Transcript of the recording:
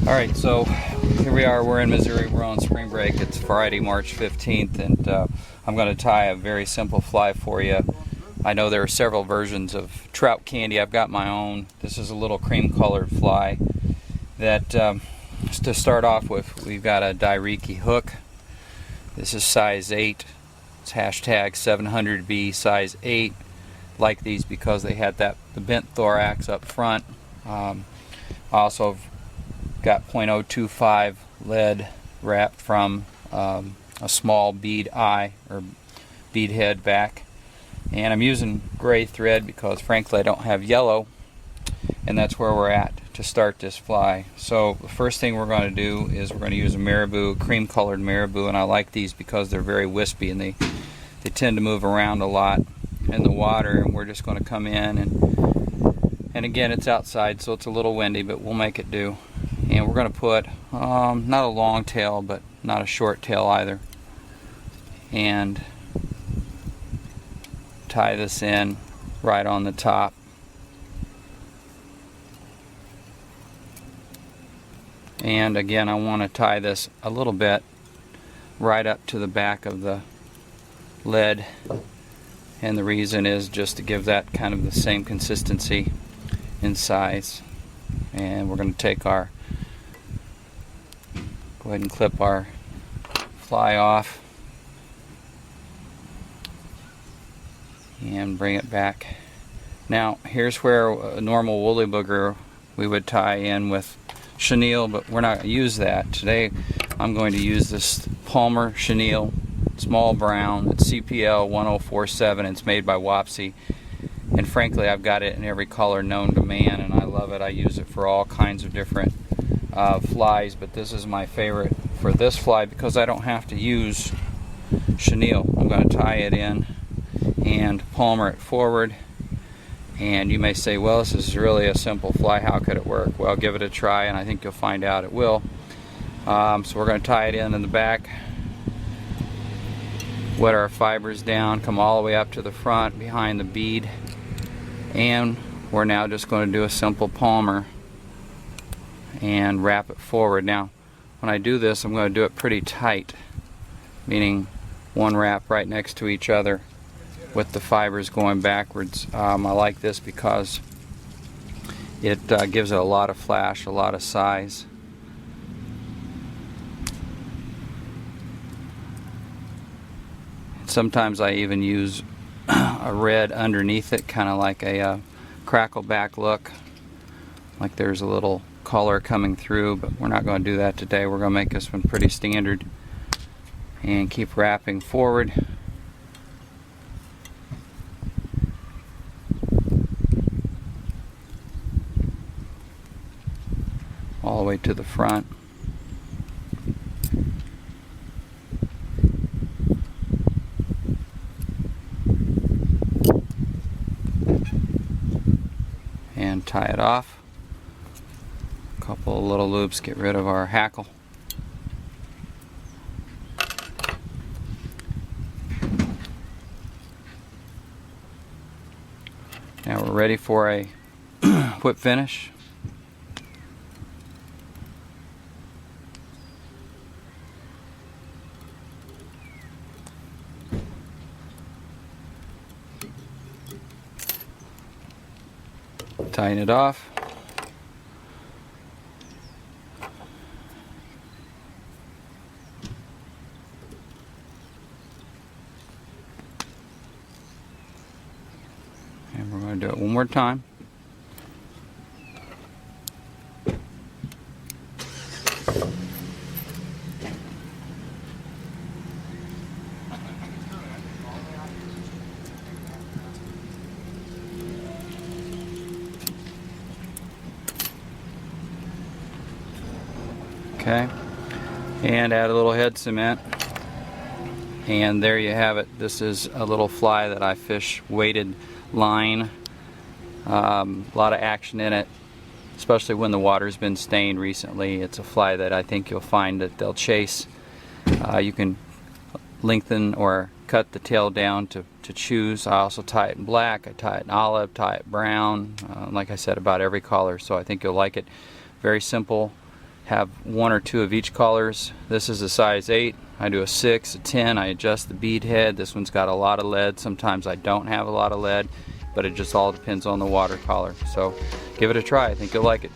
Alright, so here we are, we're in Missouri, we're on spring break. It's Friday, March 15th, and I'm going to tie a very simple fly for you. I know there are several versions of trout candy. I've got my own. This is a little cream colored fly that, to start off with, we've got a Dairiki hook. This is size 8. It's hashtag 700B size 8. Like these because they had the bent thorax up front. Also got .025 lead wrapped from a small bead eye or bead head back, and I'm using gray thread because frankly I don't have yellow, and that's where we're at to start this fly. So the first thing we're going to do is we're going to use a marabou, cream colored marabou, and I like these because they're very wispy and they tend to move around a lot in the water, and we're just going to come in and again it's outside so it's a little windy, but we'll make it do. And we're going to put not a long tail but not a short tail either, and tie this in right on the top. And again I want to tie this a little bit right up to the back of the lead, and the reason is just to give that kind of the same consistency in size. And we're going to take our, go ahead and clip our fly off and bring it back. Now here's where a normal woolly booger we would tie in with chenille, but we're not going to use that today. I'm going to use this Palmer chenille, small brown. It's CPL 1047. It's made by Wapsi, and frankly I've got it in every color known to man and I love it. I use it for all kinds of different flies, but this is my favorite for this fly because I don't have to use chenille. I'm going to tie it in and palmer it forward. And you may say, well, this is really a simple fly, how could it work? Well, give it a try and I think you'll find out it will. So we're going to tie it in the back, wet our fibers down, come all the way up to the front behind the bead, and we're now just going to do a simple palmer and wrap it forward. Now when I do this I'm going to do it pretty tight, meaning one wrap right next to each other with the fibers going backwards. I like this because it gives it a lot of flash, a lot of size. Sometimes I even use a red underneath it, kind of like a crackleback look, like there's a little color coming through, but we're not going to do that today. We're going to make this one pretty standard and keep wrapping forward. All the way to the front. And tie it off. A couple of little loops, get rid of our hackle. Now we're ready for a whip finish. Tying it off. And we're going to do it one more time. Okay, and add a little head cement, and there you have it. This is a little fly that I fish weighted line. A lot of action in it, especially when the water's been stained recently. It's a fly that I think you'll find that they'll chase. You can lengthen or cut the tail down to choose. I also tie it in black, I tie it in olive, tie it brown, like I said, about every color, so I think you'll like it. Very simple, have 1 or 2 of each colors. This is a size 8. I do a 6, a 10. I adjust the bead head. This one's got a lot of lead. Sometimes I don't have a lot of lead, but it just all depends on the watercolor. So give it a try. I think you'll like it.